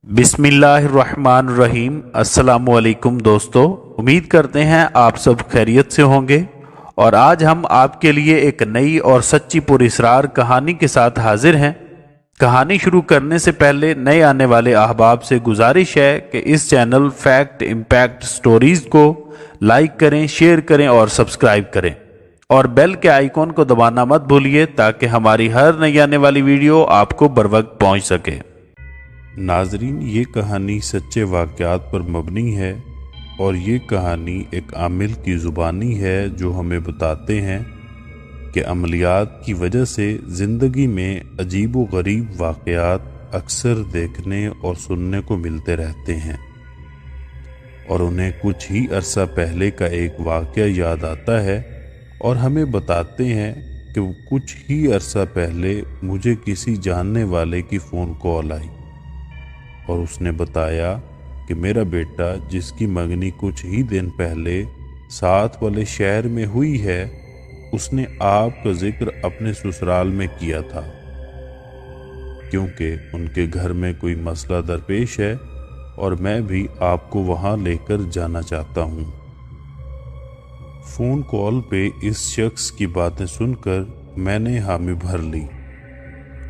बिस्मिल्लाहिर्रहमानिर्रहीम। अस्सलामुअलैकुम दोस्तों, उम्मीद करते हैं आप सब खैरियत से होंगे। और आज हम आपके लिए एक नई और सच्ची पुरअसरार कहानी के साथ हाजिर हैं। कहानी शुरू करने से पहले नए आने वाले अहबाब से गुजारिश है कि इस चैनल फैक्ट इम्पैक्ट स्टोरीज़ को लाइक करें, शेयर करें और सब्सक्राइब करें, और बेल के आइकॉन को दबाना मत भूलिए ताकि हमारी हर नई आने वाली वीडियो आपको बर वक्त पहुँच सके। नाजरीन, ये कहानी सच्चे वाक़यात पर मबनी है और ये कहानी एक आमिल की ज़ुबानी है जो हमें बताते हैं कि अमलियात की वजह से ज़िंदगी में अजीब व गरीब वाक़यात अक्सर देखने और सुनने को मिलते रहते हैं। और उन्हें कुछ ही अरसा पहले का एक वाक़या याद आता है और हमें बताते हैं कि कुछ ही अरसा पहले मुझे किसी जानने वाले की फ़ोन कॉल आई और उसने बताया कि मेरा बेटा, जिसकी मंगनी कुछ ही दिन पहले साथ वाले शहर में हुई है, उसने आपका जिक्र अपने ससुराल में किया था क्योंकि उनके घर में कोई मसला दरपेश है और मैं भी आपको वहां लेकर जाना चाहता हूं। फ़ोन कॉल पे इस शख्स की बातें सुनकर मैंने हामी भर ली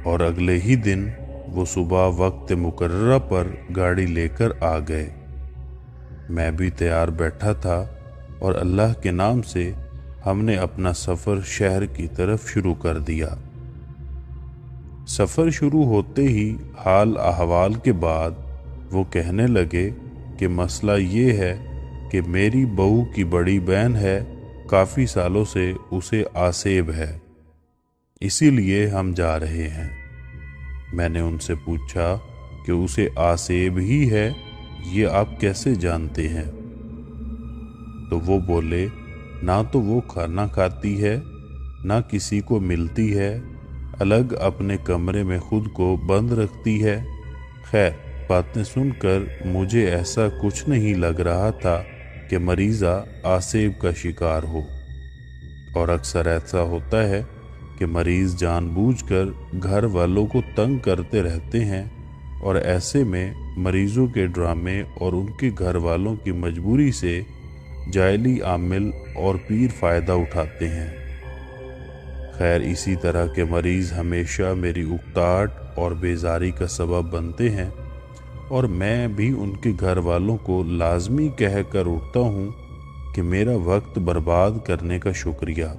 और अगले ही दिन वो सुबह वक्त मुकर्ररा पर गाड़ी लेकर आ गए। मैं भी तैयार बैठा था और अल्लाह के नाम से हमने अपना सफ़र शहर की तरफ शुरू कर दिया। सफ़र शुरू होते ही हाल अहवाल के बाद वो कहने लगे कि मसला ये है कि मेरी बहू की बड़ी बहन है, काफ़ी सालों से उसे आसेब है, इसीलिए हम जा रहे हैं। मैंने उनसे पूछा कि उसे आसेब ही है, ये आप कैसे जानते हैं? तो वो बोले, ना तो वो खाना खाती है, ना किसी को मिलती है, अलग अपने कमरे में खुद को बंद रखती है। खैर, बातें सुनकर मुझे ऐसा कुछ नहीं लग रहा था कि मरीज़ा आसेब का शिकार हो। और अक्सर ऐसा होता है कि मरीज़ जानबूझकर घर वालों को तंग करते रहते हैं और ऐसे में मरीज़ों के ड्रामे और उनके घर वालों की मजबूरी से जायली आमिल और पीर फ़ायदा उठाते हैं। खैर, इसी तरह के मरीज़ हमेशा मेरी उकताहट और बेजारी का सबब बनते हैं और मैं भी उनके घर वालों को लाजमी कह कर उठता हूँ कि मेरा वक्त बर्बाद करने का शुक्रिया,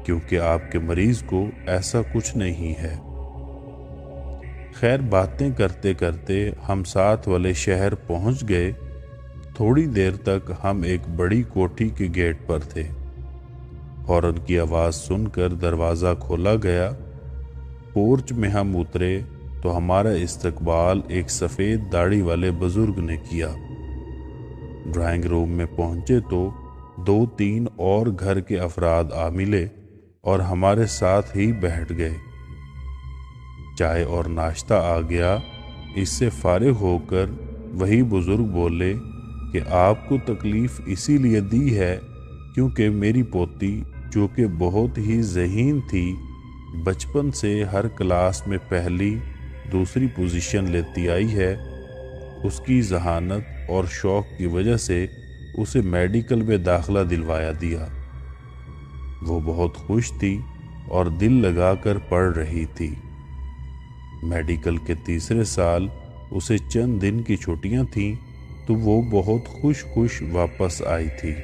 क्योंकि आपके मरीज को ऐसा कुछ नहीं है। खैर, बातें करते करते हम साथ वाले शहर पहुंच गए। थोड़ी देर तक हम एक बड़ी कोठी के गेट पर थे। हॉर्न की आवाज़ सुनकर दरवाज़ा खोला गया। पोर्च में हम उतरे तो हमारा इस्तकबाल एक सफ़ेद दाढ़ी वाले बुजुर्ग ने किया। ड्राइंग रूम में पहुंचे तो 2-3 और घर के अफराद आ मिले और हमारे साथ ही बैठ गए। चाय और नाश्ता आ गया। इससे फारिग होकर वही बुजुर्ग बोले कि आपको तकलीफ़ इसीलिए दी है क्योंकि मेरी पोती, जो कि बहुत ही ज़हीन थी, बचपन से हर क्लास में पहली दूसरी पोजीशन लेती आई है, उसकी जहानत और शौक़ की वजह से उसे मेडिकल में दाखिला दिलवाया दिया। वो बहुत खुश थी और दिल लगाकर पढ़ रही थी। मेडिकल के तीसरे साल उसे चंद दिन की छुट्टियां थीं तो वो बहुत खुश वापस आई थी।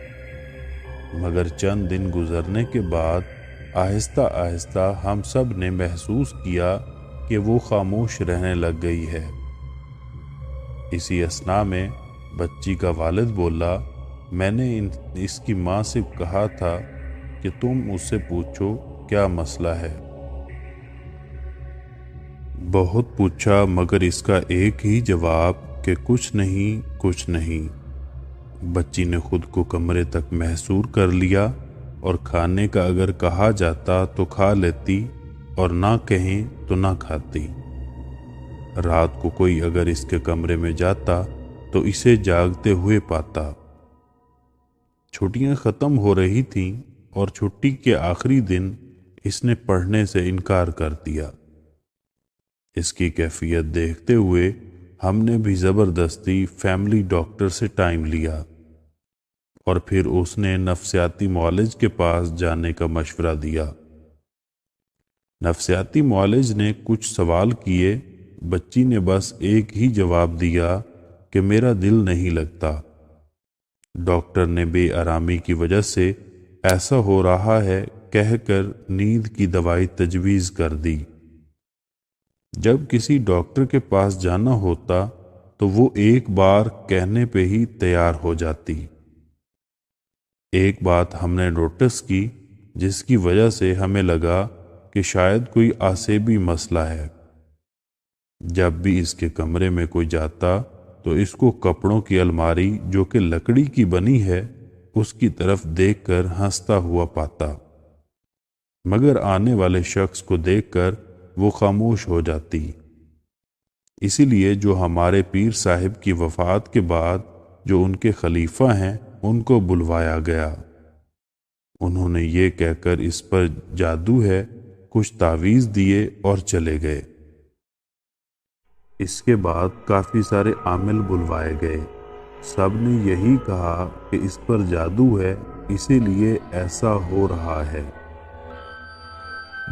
मगर चंद दिन गुजरने के बाद आहिस्ता आहिस्ता हम सब ने महसूस किया कि वो खामोश रहने लग गई है। इसी असना में बच्ची का वालिद बोला, मैंने इसकी माँ से कहा था कि तुम उससे पूछो क्या मसला है। बहुत पूछा मगर इसका एक ही जवाब कि कुछ नहीं। बच्ची ने खुद को कमरे तक महसूर कर लिया और खाने का अगर कहा जाता तो खा लेती और ना कहें तो ना खाती। रात को कोई अगर इसके कमरे में जाता तो इसे जागते हुए पाता। छुट्टियां ख़त्म हो रही थीं और छुट्टी के आखिरी दिन इसने पढ़ने से इनकार कर दिया। इसकी कैफियत देखते हुए हमने भी ज़बरदस्ती फैमिली डॉक्टर से टाइम लिया और फिर उसने नफ्सियाती मुआलिज के पास जाने का मशवरा दिया। नफ्सियाती मुआलिज ने कुछ सवाल किए। बच्ची ने बस एक ही जवाब दिया कि मेरा दिल नहीं लगता। डॉक्टर ने बेआरामी की वजह से ऐसा हो रहा है कहकर नींद की दवाई तजवीज़ कर दी। जब किसी डॉक्टर के पास जाना होता तो वो एक बार कहने पे ही तैयार हो जाती। एक बात हमने नोटिस की जिसकी वजह से हमें लगा कि शायद कोई आसेबी मसला है। जब भी इसके कमरे में कोई जाता तो इसको कपड़ों की अलमारी जो कि लकड़ी की बनी है उसकी तरफ देखकर हंसता हुआ पाता, मगर आने वाले शख्स को देखकर वो खामोश हो जाती। इसीलिए जो हमारे पीर साहिब की वफ़ात के बाद जो उनके खलीफा हैं उनको बुलवाया गया। उन्होंने ये कहकर इस पर जादू है कुछ तावीज़ दिए और चले गए। इसके बाद काफ़ी सारे आमिल बुलवाए गए। सब ने यही कहा कि इस पर जादू है, इसीलिए ऐसा हो रहा है।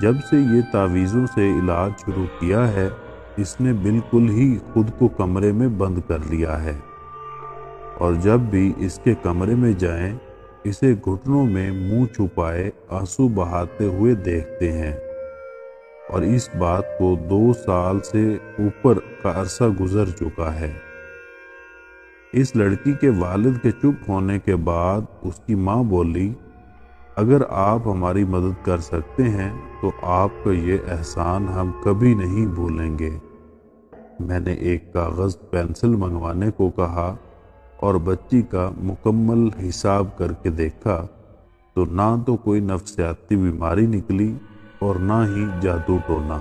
जब से ये तावीज़ों से इलाज शुरू किया है इसने बिल्कुल ही खुद को कमरे में बंद कर लिया है और जब भी इसके कमरे में जाएं इसे घुटनों में मुंह छुपाए आंसू बहाते हुए देखते हैं और इस बात को 2 साल से ऊपर का अरसा गुजर चुका है। इस लड़की के वालिद के चुप होने के बाद उसकी माँ बोली, अगर आप हमारी मदद कर सकते हैं तो आपका ये एहसान हम कभी नहीं भूलेंगे। मैंने एक कागज़ पेंसिल मंगवाने को कहा और बच्ची का मुकम्मल हिसाब करके देखा तो ना तो कोई नफ्सियाती बीमारी निकली और ना ही जादू टोना,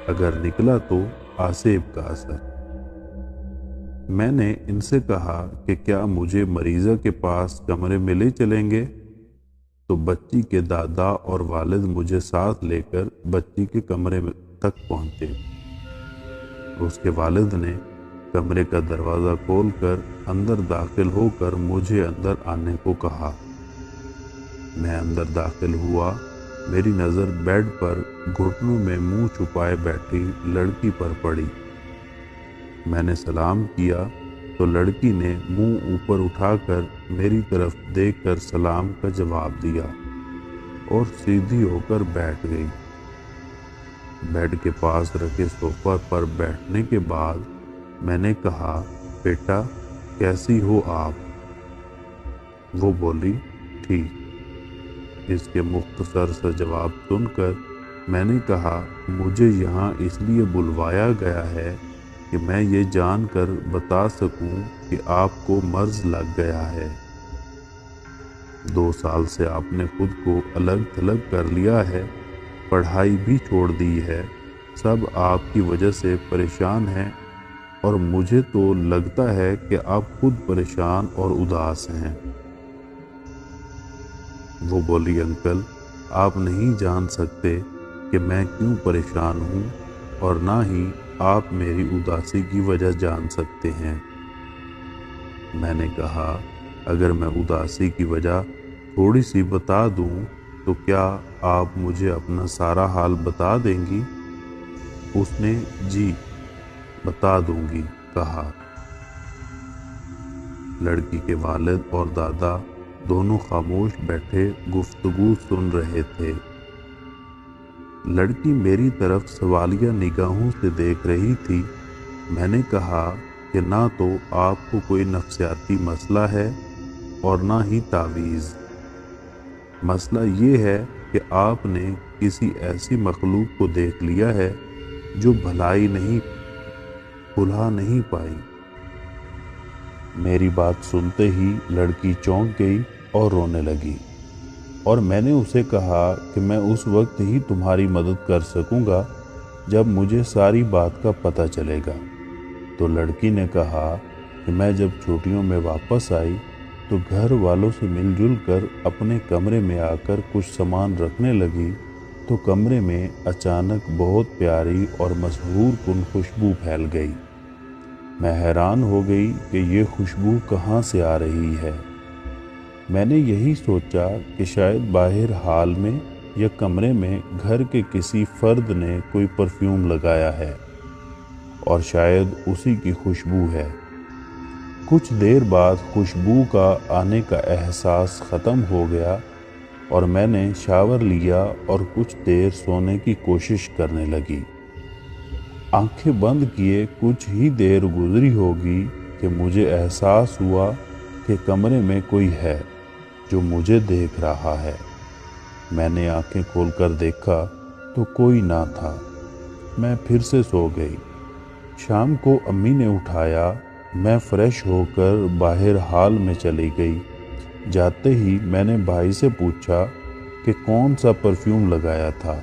अगर निकला तो आसेब का असर। मैंने इनसे कहा कि क्या मुझे मरीज़ा के पास कमरे में ले चलेंगे, तो बच्ची के दादा और वालिद मुझे साथ लेकर बच्ची के कमरे तक पहुँचे। उसके वालिद ने कमरे का दरवाज़ा खोलकर अंदर दाखिल होकर मुझे अंदर आने को कहा। मैं अंदर दाखिल हुआ। मेरी नज़र बेड पर घुटनों में मुंह छुपाए बैठी लड़की पर पड़ी। मैंने सलाम किया तो लड़की ने मुंह ऊपर उठाकर मेरी तरफ देखकर सलाम का जवाब दिया और सीधी होकर बैठ गई। बेड के पास रखे सोफा पर बैठने के बाद मैंने कहा, बेटा कैसी हो आप? वो बोली, ठीक। इसके मुख्तसर सा जवाब सुनकर मैंने कहा, मुझे यहाँ इसलिए बुलवाया गया है कि मैं ये जानकर बता सकूं कि आपको मर्ज लग गया है। 2 साल से आपने खुद को अलग थलग कर लिया है, पढ़ाई भी छोड़ दी है, सब आपकी वजह से परेशान हैं और मुझे तो लगता है कि आप खुद परेशान और उदास हैं। वो बोली, अंकल आप नहीं जान सकते कि मैं क्यों परेशान हूँ और ना ही आप मेरी उदासी की वजह जान सकते हैं। मैंने कहा, अगर मैं उदासी की वजह थोड़ी सी बता दूँ तो क्या आप मुझे अपना सारा हाल बता देंगी? उसने जी बता दूंगी कहा। लड़की के वालिद और दादा दोनों खामोश बैठे गुफ्तगू सुन रहे थे। लड़की मेरी तरफ सवालिया निगाहों से देख रही थी। मैंने कहा कि ना तो आपको कोई नफ्सियाती मसला है और ना ही तावीज़। मसला ये है कि आपने किसी ऐसी मखलूक को देख लिया है जो भलाई नहीं भुला नहीं पाई। मेरी बात सुनते ही लड़की चौंक गई और रोने लगी और मैंने उसे कहा कि मैं उस वक्त ही तुम्हारी मदद कर सकूंगा जब मुझे सारी बात का पता चलेगा। तो लड़की ने कहा कि मैं जब छुट्टियों में वापस आई तो घर वालों से मिलजुल कर अपने कमरे में आकर कुछ सामान रखने लगी तो कमरे में अचानक बहुत प्यारी और मसरूर कुन खुशबू फैल गई। میں حیران ہو گئی کہ یہ خوشبو کہاں سے آ رہی ہے۔ میں نے یہی سوچا کہ شاید باہر ہال میں یا کمرے میں گھر کے کسی فرد نے کوئی پرفیوم لگایا ہے اور شاید اسی کی خوشبو ہے۔ کچھ دیر بعد خوشبو کا آنے کا احساس ختم ہو گیا اور میں نے شاور لیا اور کچھ دیر سونے کی کوشش کرنے لگی۔ آنکھیں بند کیے کچھ ہی دیر گزری ہوگی کہ مجھے احساس ہوا کہ کمرے میں کوئی ہے جو مجھے دیکھ رہا ہے۔ میں نے آنکھیں کھول کر دیکھا تو کوئی نہ تھا۔ میں پھر سے سو گئی۔ شام کو امی نے اٹھایا۔ میں فریش ہو کر باہر ہال میں چلی گئی۔ جاتے ہی میں نے بھائی سے پوچھا کہ کون سا پرفیوم لگایا تھا،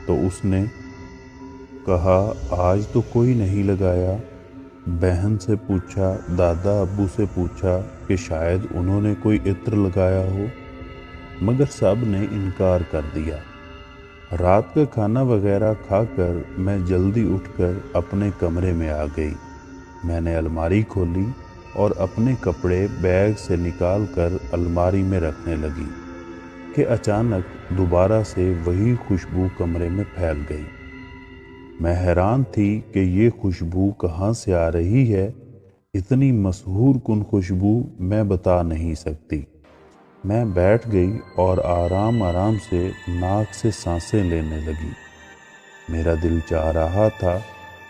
تو اس نے کہا آج تو کوئی نہیں لگایا۔ بہن سے پوچھا، دادا ابو سے پوچھا کہ شاید انہوں نے کوئی عطر لگایا ہو، مگر سب نے انکار کر دیا۔ رات کا کھانا وغیرہ کھا کر میں جلدی اٹھ کر اپنے کمرے میں آ گئی۔ میں نے الماری کھولی اور اپنے کپڑے بیگ سے نکال کر الماری میں رکھنے لگی کہ اچانک دوبارہ سے وہی خوشبو کمرے میں پھیل گئی۔ میں حیران تھی کہ یہ خوشبو کہاں سے آ رہی ہے۔ اتنی مسحور کن خوشبو میں بتا نہیں سکتی۔ میں بیٹھ گئی اور آرام آرام سے ناک سے سانسیں لینے لگی۔ میرا دل چاہ رہا تھا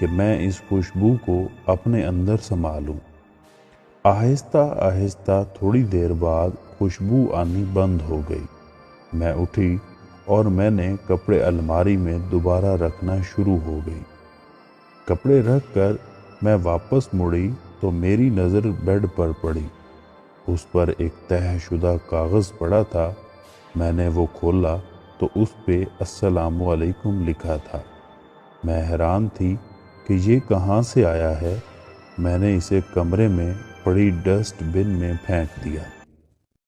کہ میں اس خوشبو کو اپنے اندر سما لوں۔ آہستہ آہستہ تھوڑی دیر بعد خوشبو آنی بند ہو گئی۔ میں اٹھی اور میں نے کپڑے الماری میں دوبارہ رکھنا شروع ہو گئی۔ کپڑے رکھ کر میں واپس مڑی تو میری نظر بیڈ پر پڑی۔ اس پر ایک تہہ شدہ کاغذ پڑا تھا۔ میں نے وہ کھولا تو اس پہ السلام علیکم لکھا تھا۔ میں حیران تھی کہ یہ کہاں سے آیا ہے۔ میں نے اسے کمرے میں پڑی ڈسٹ بن میں پھینک دیا۔